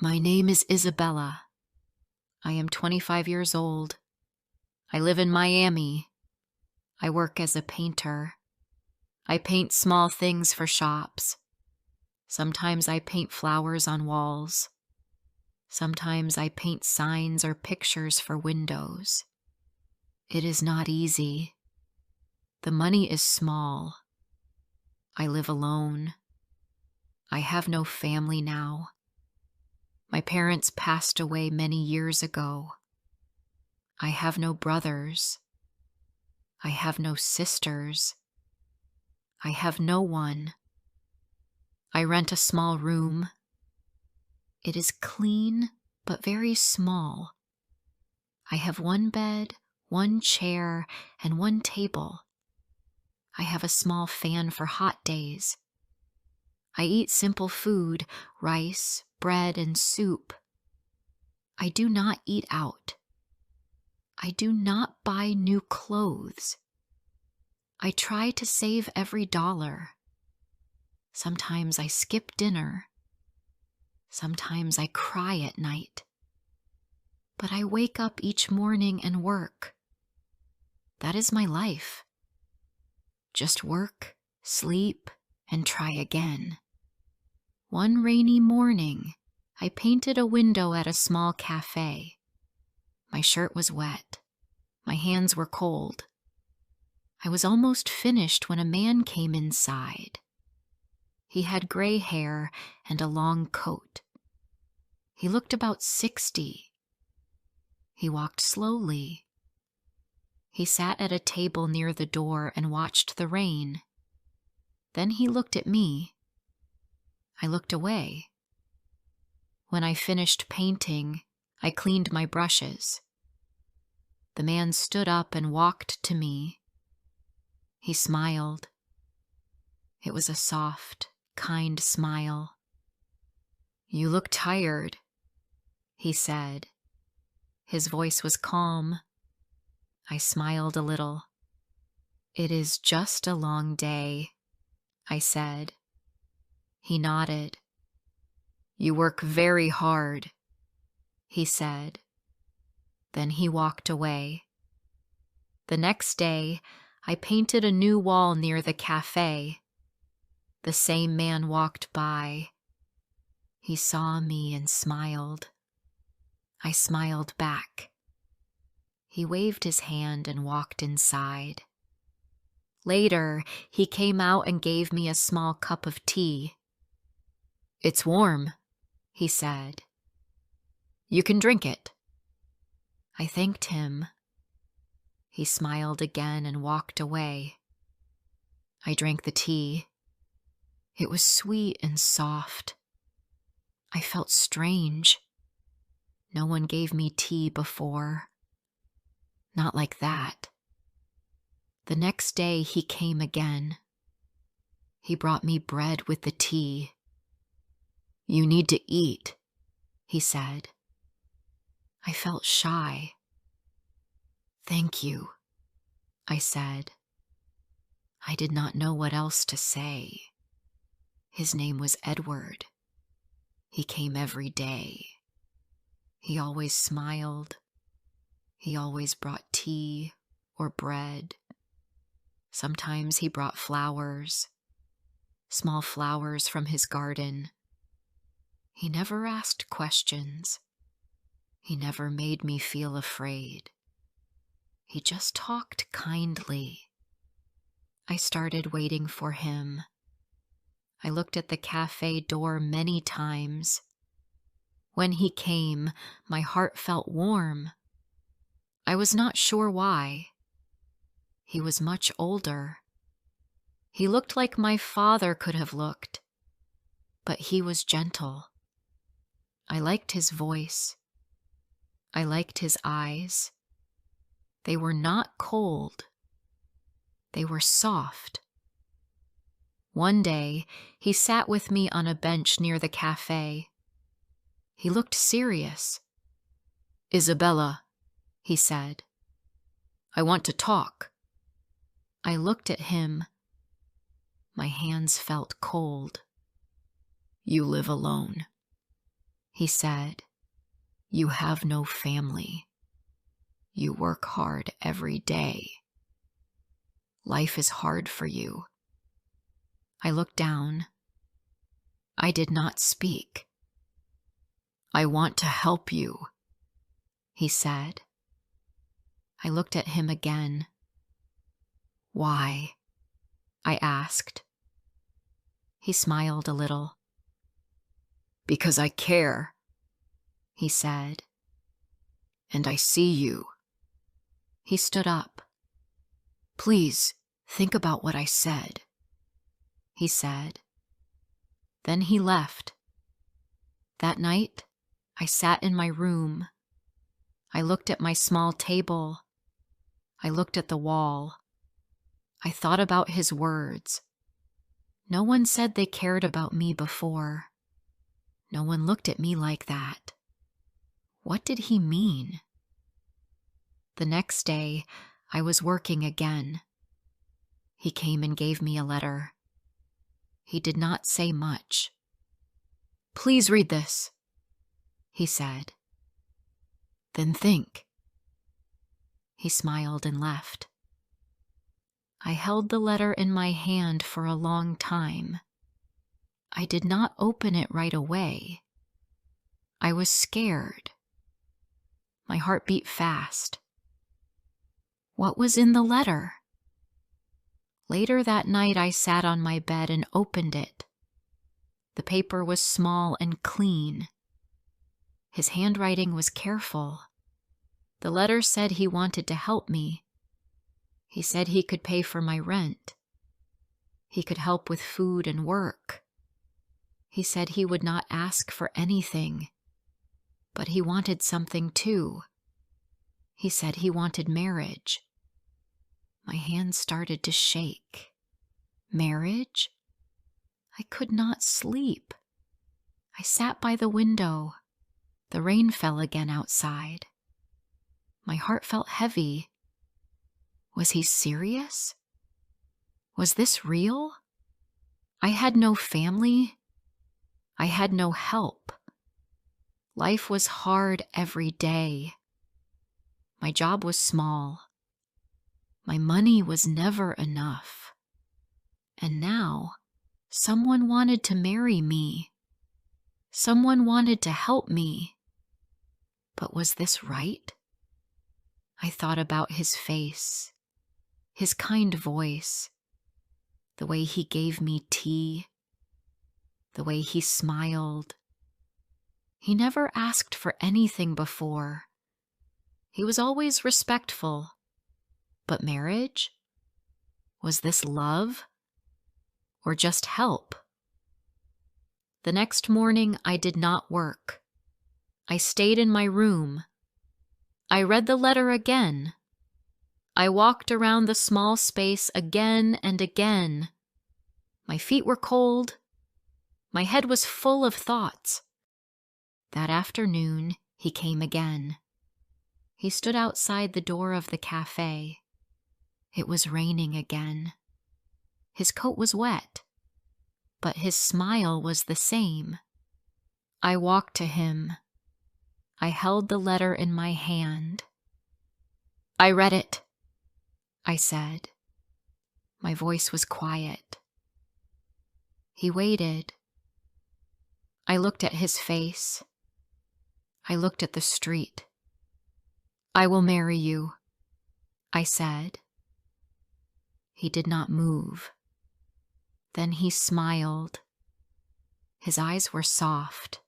My name is Isabella. I am 25 years old. I live in Miami. I work as a painter. I paint small things for shops. Sometimes I paint flowers on walls. Sometimes I paint signs or pictures for windows. It is not easy. The money is small. I live alone. I have no family now. My parents passed away many years ago. I have no brothers. I have no sisters. I have no one. I rent a small room. It is clean, but very small. I have one bed, one chair, and one table. I have a small fan for hot days. I eat simple food, rice, bread, and soup. I do not eat out. I do not buy new clothes. I try to save every dollar. Sometimes I skip dinner. Sometimes I cry at night. But I wake up each morning and work. That is my life. Just work, sleep, and try again. One rainy morning, I painted a window at a small cafe. My shirt was wet. My hands were cold. I was almost finished when a man came inside. He had gray hair and a long coat. He looked about 60. He walked slowly. He sat at a table near the door and watched the rain. Then he looked at me. I looked away. When I finished painting, I cleaned my brushes. The man stood up and walked to me. He smiled. It was a soft, kind smile. "You look tired," he said. His voice was calm. I smiled a little. "It is just a long day," I said. He nodded. "You work very hard," he said. Then he walked away. The next day, I painted a new wall near the cafe. The same man walked by. He saw me and smiled. I smiled back. He waved his hand and walked inside. Later, he came out and gave me a small cup of tea. "It's warm," he said. "You can drink it." I thanked him. He smiled again and walked away. I drank the tea. It was sweet and soft. I felt strange. No one gave me tea before. Not like that. The next day he came again. He brought me bread with the tea. "You need to eat," he said. I felt shy. "Thank you," I said. I did not know what else to say. His name was Edward. He came every day. He always smiled. He always brought tea or bread. Sometimes he brought flowers, small flowers from his garden. He never asked questions. He never made me feel afraid. He just talked kindly. I started waiting for him. I looked at the cafe door many times. When he came, my heart felt warm. I was not sure why. He was much older. He looked like my father could have looked, but he was gentle. I liked his voice. I liked his eyes. They were not cold. They were soft. One day, he sat with me on a bench near the cafe. He looked serious. "Isabella," he said, "I want to talk." I looked at him. My hands felt cold. "You live alone," He said, "You have no family. You work hard every day. Life is hard for you." I looked down. I did not speak. "I want to help you," he said. I looked at him again. "Why?" I asked. He smiled a little. "Because I care," he said. "And I see you." He stood up. "Please, think about what I said," he said. Then he left. That night, I sat in my room. I looked at my small table. I looked at the wall. I thought about his words. No one said they cared about me before. No one looked at me like that. What did he mean? The next day, I was working again. He came and gave me a letter. He did not say much. "Please read this," he said. "Then think." He smiled and left. I held the letter in my hand for a long time. I did not open it right away. I was scared. My heart beat fast. What was in the letter? Later that night, I sat on my bed and opened it. The paper was small and clean. His handwriting was careful. The letter said he wanted to help me. He said he could pay for my rent. He could help with food and work. He said he would not ask for anything, but he wanted something too. He said he wanted marriage. My hands started to shake. Marriage? I could not sleep. I sat by the window. The rain fell again outside. My heart felt heavy. Was he serious? Was this real? I had no family. I had no help. Life was hard every day. My job was small. My money was never enough. And now, someone wanted to marry me. Someone wanted to help me. But was this right? I thought about his face, his kind voice, the way he gave me tea, the way he smiled. He never asked for anything before. He was always respectful. But marriage? Was this love? Or just help? The next morning, I did not work. I stayed in my room. I read the letter again. I walked around the small space again and again. My feet were cold. My head was full of thoughts. That afternoon, he came again. He stood outside the door of the cafe. It was raining again. His coat was wet, but his smile was the same. I walked to him. I held the letter in my hand. "I read it," I said. My voice was quiet. He waited. I looked at his face. I looked at the street. "I will marry you," I said. He did not move. Then he smiled. His eyes were soft.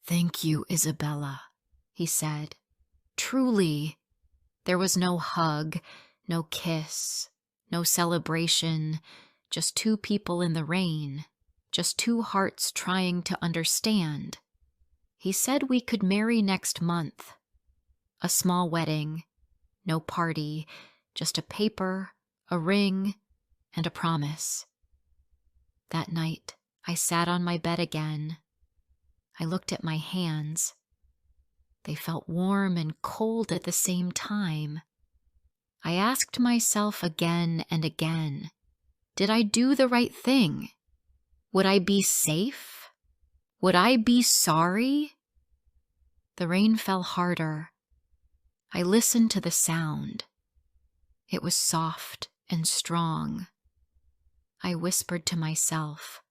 "Thank you, Isabella," he said. Truly, there was no hug, no kiss, no celebration, just two people in the rain, just two hearts trying to understand. He said we could marry next month. A small wedding, no party, just a paper, a ring, and a promise. That night, I sat on my bed again. I looked at my hands. They felt warm and cold at the same time. I asked myself again and again, did I do the right thing? Would I be safe? Would I be sorry? The rain fell harder. I listened to the sound. It was soft and strong. I whispered to myself,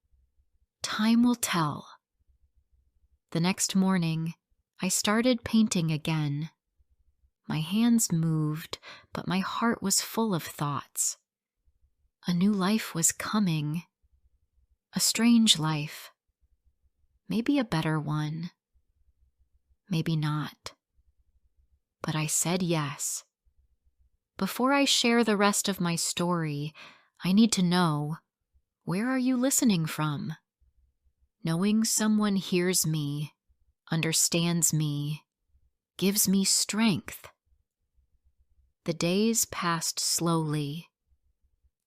"Time will tell." The next morning, I started painting again. My hands moved, but my heart was full of thoughts. A new life was coming. A strange life. Maybe a better one. Maybe not. But I said yes. Before I share the rest of my story, I need to know, where are you listening from? Knowing someone hears me, understands me, gives me strength. The days passed slowly.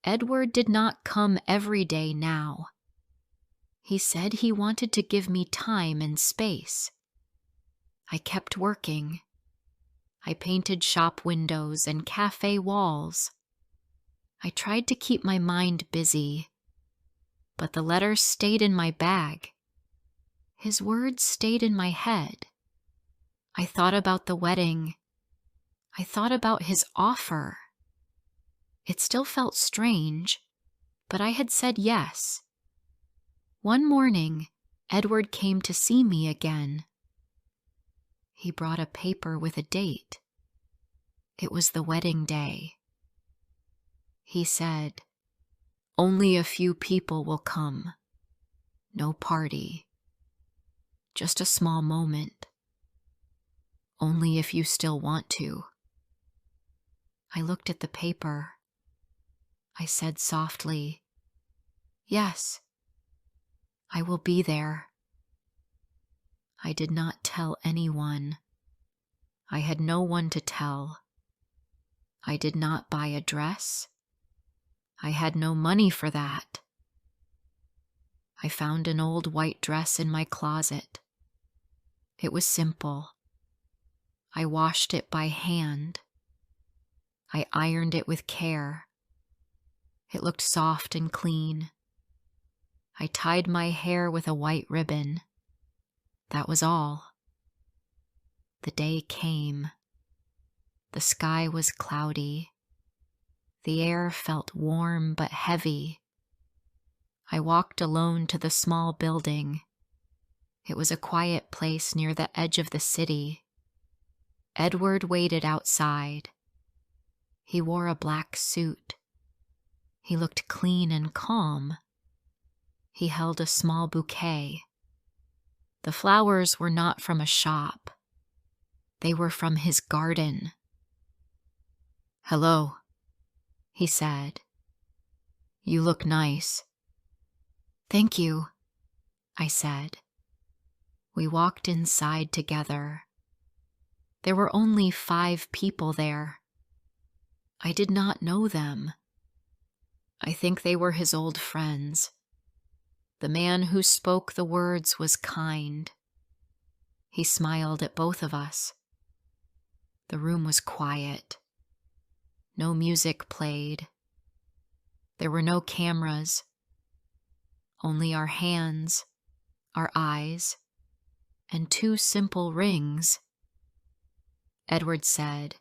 Edward did not come every day now. He said he wanted to give me time and space. I kept working. I painted shop windows and cafe walls. I tried to keep my mind busy, but the letters stayed in my bag. His words stayed in my head. I thought about the wedding. I thought about his offer. It still felt strange, but I had said yes. One morning, Edward came to see me again. He brought a paper with a date. It was the wedding day. He said, "Only a few people will come. No party. Just a small moment. Only if you still want to." I looked at the paper. I said softly, "Yes, I will be there." I did not tell anyone. I had no one to tell. I did not buy a dress. I had no money for that. I found an old white dress in my closet. It was simple. I washed it by hand. I ironed it with care. It looked soft and clean. I tied my hair with a white ribbon. That was all. The day came. The sky was cloudy. The air felt warm but heavy. I walked alone to the small building. It was a quiet place near the edge of the city. Edward waited outside. He wore a black suit. He looked clean and calm. He held a small bouquet. The flowers were not from a shop. They were from his garden. "Hello," he said. "You look nice." "Thank you," I said. We walked inside together. There were only 5 people there. I did not know them. I think they were his old friends. The man who spoke the words was kind. He smiled at both of us. The room was quiet. No music played. There were no cameras. Only our hands, our eyes, and 2 simple rings. Edward said,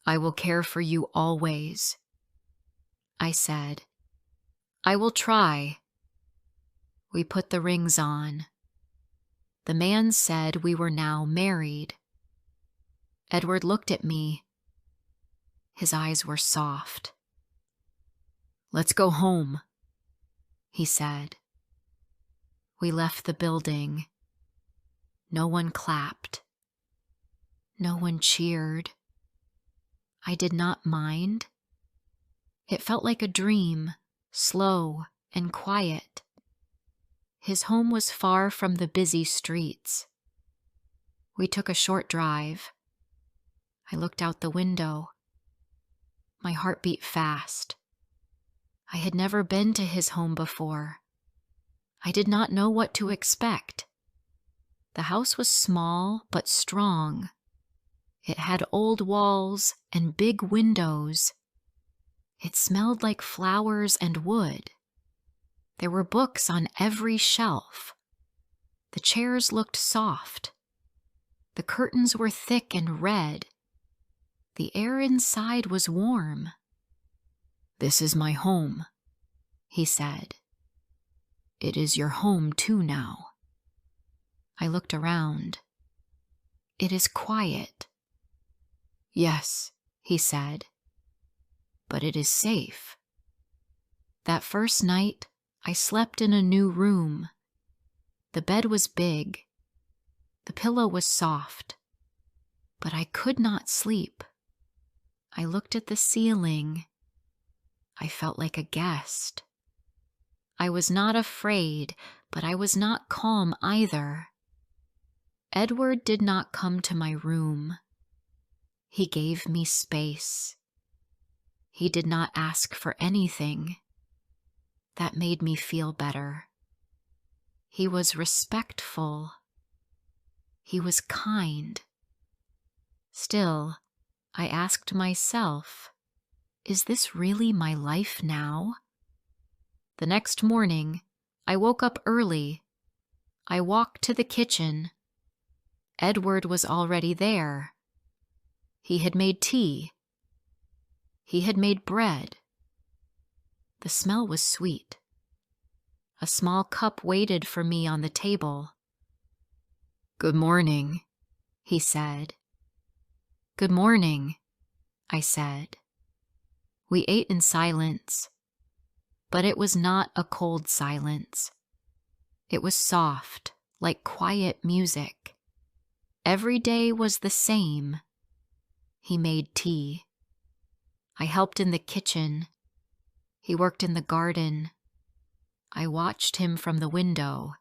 "I will care for you always." I said, "I will try." We put the rings on. The man said we were now married. Edward looked at me. His eyes were soft. "Let's go home," he said. We left the building. No one clapped. No one cheered. I did not mind. It felt like a dream, slow and quiet. His home was far from the busy streets. We took a short drive. I looked out the window. My heart beat fast. I had never been to his home before. I did not know what to expect. The house was small but strong. It had old walls and big windows. It smelled like flowers and wood. There were books on every shelf. The chairs looked soft. The curtains were thick and red. The air inside was warm. "This is my home," he said. "It is your home too now." I looked around. "It is quiet." "Yes," he said, "but it is safe." That first night, I slept in a new room. The bed was big. The pillow was soft. But I could not sleep. I looked at the ceiling. I felt like a guest. I was not afraid, but I was not calm either. Edward did not come to my room. He gave me space. He did not ask for anything. That made me feel better. He was respectful. He was kind. Still, I asked myself, is this really my life now? The next morning, I woke up early. I walked to the kitchen. Edward was already there. He had made tea. He had made bread. The smell was sweet. A small cup waited for me on the table. "Good morning," he said. "Good morning," I said. We ate in silence, but it was not a cold silence. It was soft, like quiet music. Every day was the same. He made tea. I helped in the kitchen. He worked in the garden. I watched him from the window.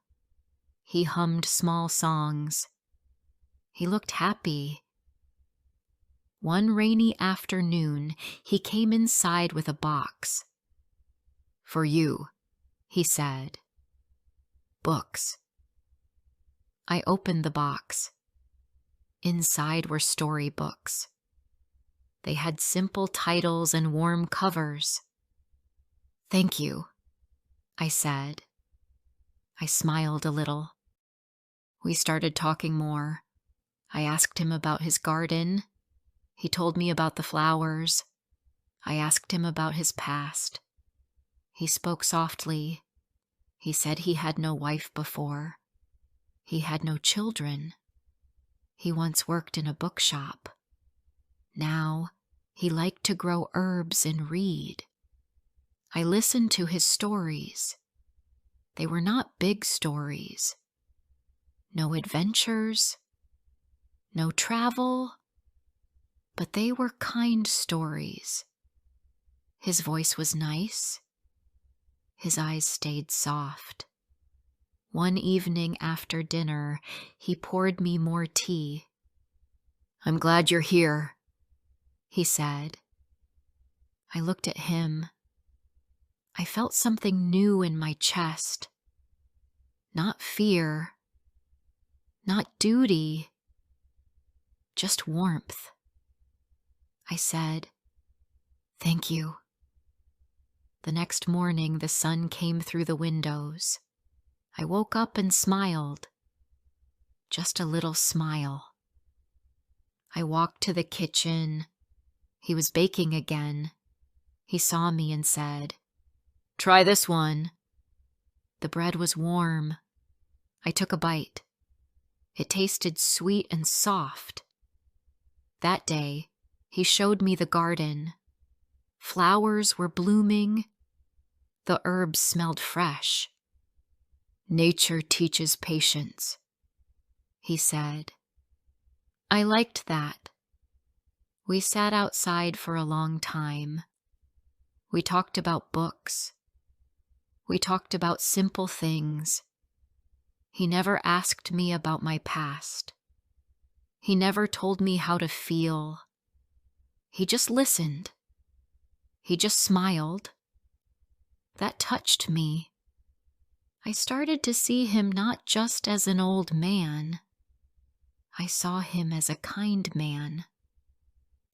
He hummed small songs. He looked happy. One rainy afternoon, he came inside with a box. "For you," he said. "Books." I opened the box. Inside were storybooks. They had simple titles and warm covers. "Thank you," I said. I smiled a little. We started talking more. I asked him about his garden. He told me about the flowers. I asked him about his past. He spoke softly. He said he had no wife before. He had no children. He once worked in a bookshop. Now, he liked to grow herbs and read. I listened to his stories. They were not big stories. No adventures, no travel, but they were kind stories. His voice was nice. His eyes stayed soft. One evening after dinner, he poured me more tea. "I'm glad you're here," he said. I looked at him. I felt something new in my chest. Not fear, not duty, just warmth. I said, "Thank you." The next morning, the sun came through the windows. I woke up and smiled. Just a little smile. I walked to the kitchen. He was baking again. He saw me and said, "Try this one." The bread was warm. I took a bite. It tasted sweet and soft. That day, he showed me the garden. Flowers were blooming. The herbs smelled fresh. "Nature teaches patience," he said. I liked that. We sat outside for a long time. We talked about books. We talked about simple things. He never asked me about my past. He never told me how to feel. He just listened. He just smiled. That touched me. I started to see him not just as an old man. I saw him as a kind man,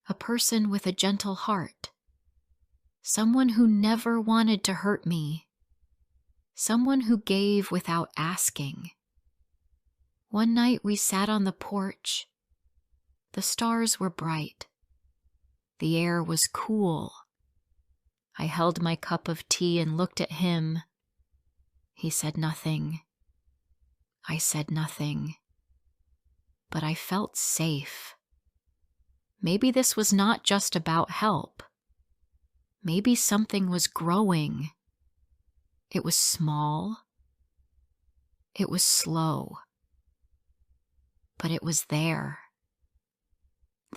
a person with a gentle heart, someone who never wanted to hurt me, someone who gave without asking. One night we sat on the porch. The stars were bright. The air was cool. I held my cup of tea and looked at him. He said nothing. I said nothing. But I felt safe. Maybe this was not just about help. Maybe something was growing. It was small. It was slow. But it was there.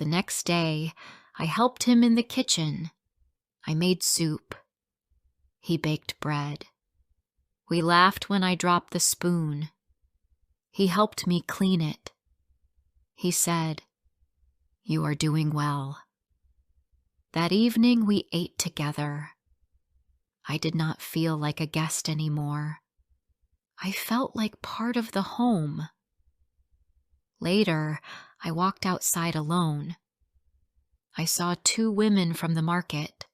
The next day, I helped him in the kitchen. I made soup. He baked bread. We laughed when I dropped the spoon. He helped me clean it. He said, "You are doing well." That evening we ate together. I did not feel like a guest anymore. I felt like part of the home. Later, I walked outside alone. I saw 2 women from the market.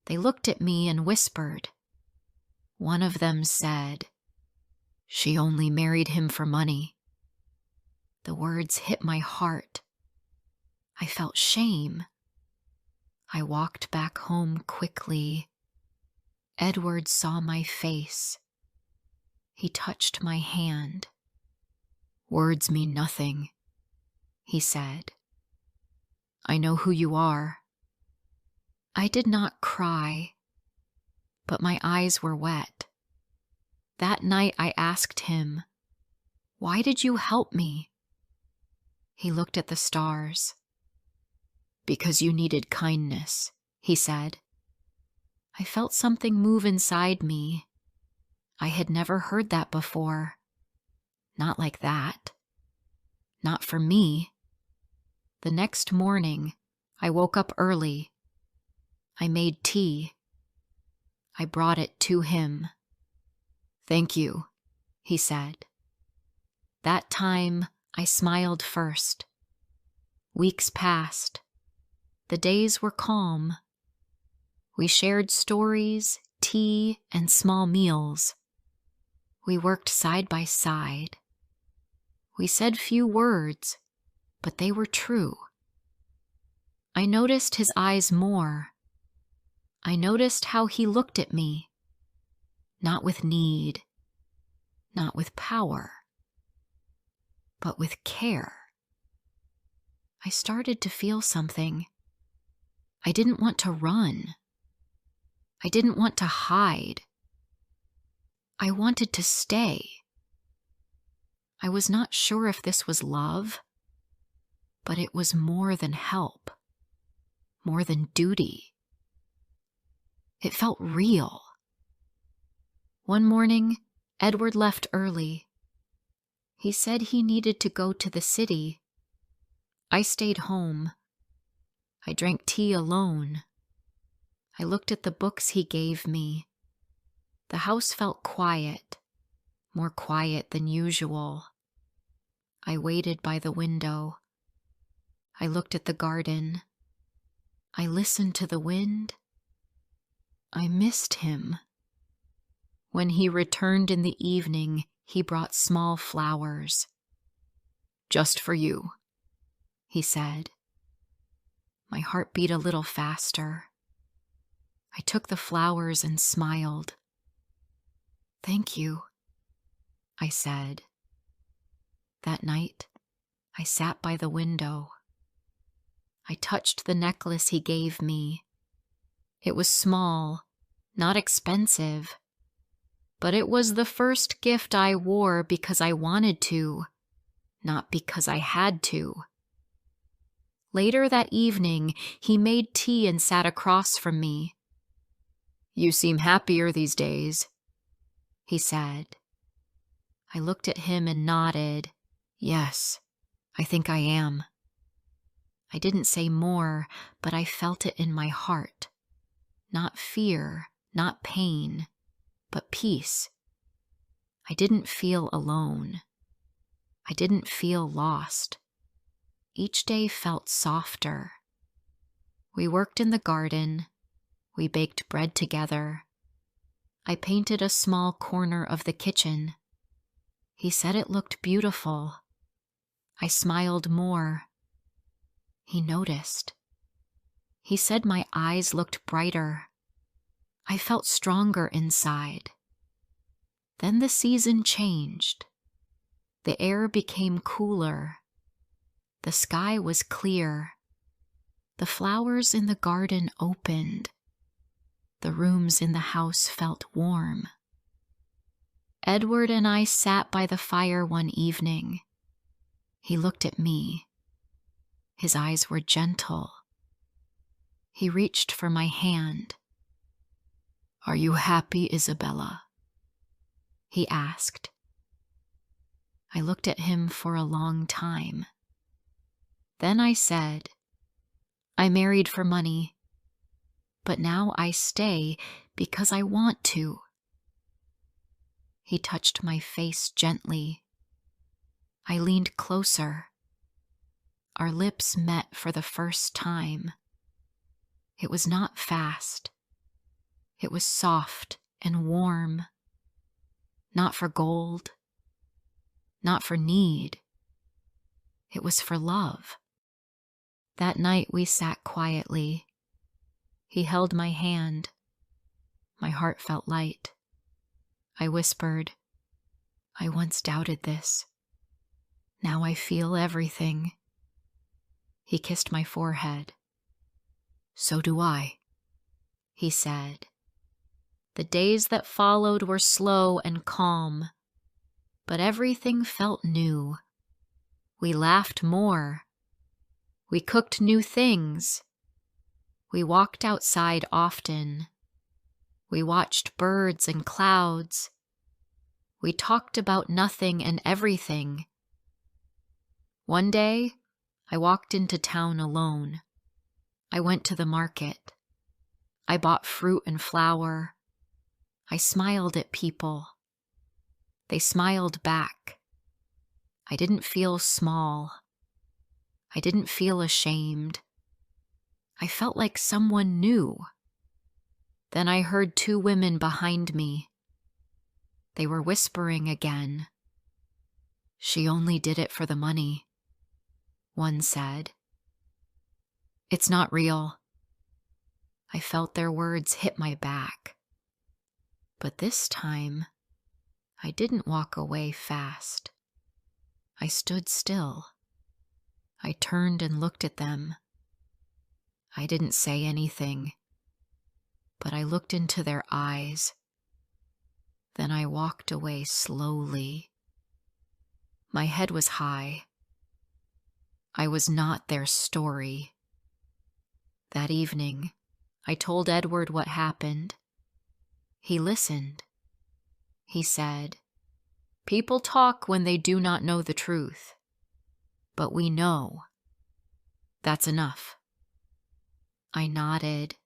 They looked at me and whispered. One of them said, "She only married him for money." The words hit my heart. I felt shame. I walked back home quickly. Edward saw my face. He touched my hand. "Words mean nothing," he said. "I know who you are." I did not cry, but my eyes were wet. That night I asked him, "Why did you help me?" He looked at the stars. "Because you needed kindness," he said. I felt something move inside me. I had never heard that before. Not like that. Not for me. The next morning, I woke up early. I made tea. I brought it to him. "Thank you," he said. That time, I smiled first. Weeks passed. The days were calm. We shared stories, tea, and small meals. We worked side by side. We said few words, but they were true. I noticed his eyes more. I noticed how he looked at me. Not with need, not with power, but with care. I started to feel something. I didn't want to run. I didn't want to hide. I wanted to stay. I was not sure if this was love, but it was more than help, more than duty. It felt real. One morning, Edward left early. He said he needed to go to the city. I stayed home. I drank tea alone. I looked at the books he gave me. The house felt quiet, more quiet than usual. I waited by the window. I looked at the garden. I listened to the wind. I missed him. When he returned in the evening, he brought small flowers. "Just for you," he said. My heart beat a little faster. I took the flowers and smiled. "Thank you," I said. That night, I sat by the window. I touched the necklace he gave me. It was small, not expensive, but it was the first gift I wore because I wanted to, not because I had to. Later that evening, he made tea and sat across from me. "You seem happier these days," he said. I looked at him and nodded. "Yes, I think I am." I didn't say more, but I felt it in my heart. Not fear, not pain, but peace. I didn't feel alone. I didn't feel lost. Each day felt softer. We worked in the garden. We baked bread together. I painted a small corner of the kitchen. He said it looked beautiful. I smiled more. He noticed. He said my eyes looked brighter. I felt stronger inside. Then the season changed. The air became cooler. The sky was clear. The flowers in the garden opened. The rooms in the house felt warm. Edward and I sat by the fire one evening. He looked at me. His eyes were gentle. He reached for my hand. "Are you happy, Isabella?" he asked. I looked at him for a long time. Then I said, "I married for money, but now I stay because I want to." He touched my face gently. I leaned closer. Our lips met for the first time. It was not fast. It was soft and warm. Not for gold. Not for need. It was for love. That night we sat quietly. He held my hand. My heart felt light. I whispered, "I once doubted this. Now I feel everything." He kissed my forehead. "So do I," he said. The days that followed were slow and calm, but everything felt new. We laughed more. We cooked new things. We walked outside often. We watched birds and clouds. We talked about nothing and everything. One day, I walked into town alone. I went to the market. I bought fruit and flour. I smiled at people. They smiled back. I didn't feel small. I didn't feel ashamed. I felt like someone knew. Then I heard two women behind me. They were whispering again. "She only did it for the money," one said. "It's not real." I felt their words hit my back. But this time, I didn't walk away fast. I stood still. I turned and looked at them. I didn't say anything, but I looked into their eyes. Then I walked away slowly. My head was high. I was not their story. That evening, I told Edward what happened. He listened. He said, "People talk when they do not know the truth. But we know. That's enough." I nodded.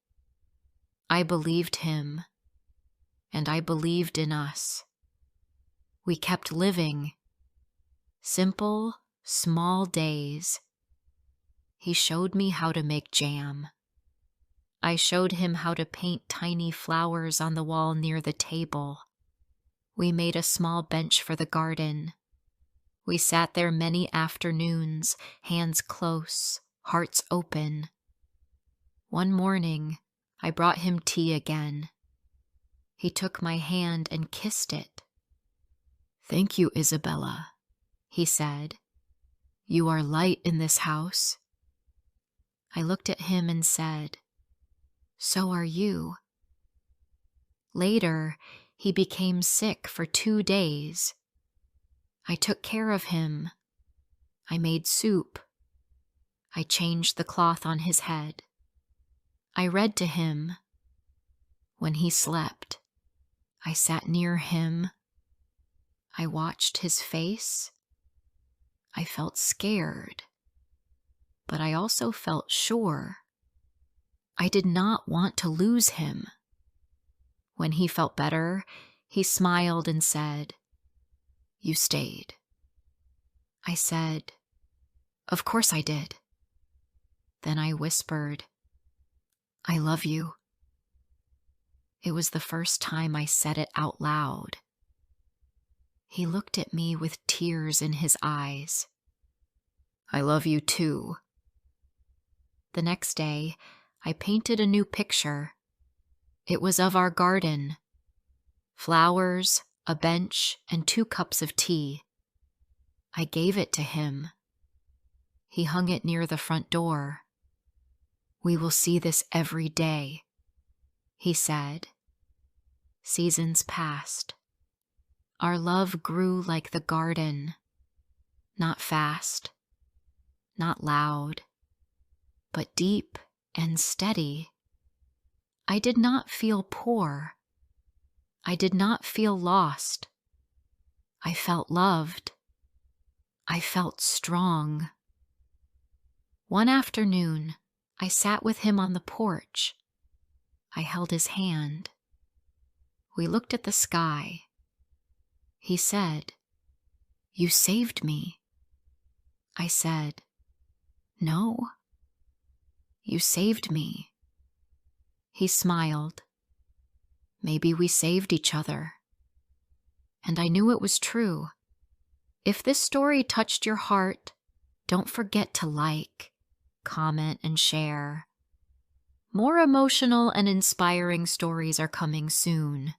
I believed him, and I believed in us. We kept living. Simple, small days. He showed me how to make jam. I showed him how to paint tiny flowers on the wall near the table. We made a small bench for the garden. We sat there many afternoons, hands close, hearts open. One morning, I brought him tea again. He took my hand and kissed it. "Thank you, Isabella," he said. "You are light in this house." I looked at him and said, "So are you." Later, he became sick for 2 days. I took care of him. I made soup. I changed the cloth on his head. I read to him. When he slept, I sat near him. I watched his face. I felt scared, but I also felt sure. I did not want to lose him. When he felt better, he smiled and said, "You stayed." I said, "Of course I did." Then I whispered, "I love you." It was the first time I said it out loud. He looked at me with tears in his eyes. I love you too. The next day, I painted a new picture. It was of our garden. Flowers, a bench, and 2 cups of tea. I gave it to him. He hung it near the front door. We will see this every day, he said. Seasons passed. Our love grew like the garden, not fast, not loud, but deep and steady. I did not feel poor. I did not feel lost. I felt loved. I felt strong. One afternoon, I sat with him on the porch. I held his hand. We looked at the sky. He said, "You saved me." I said, "No, you saved me." He smiled. Maybe we saved each other. And I knew it was true. If this story touched your heart, don't forget to like, comment, and share. More emotional and inspiring stories are coming soon.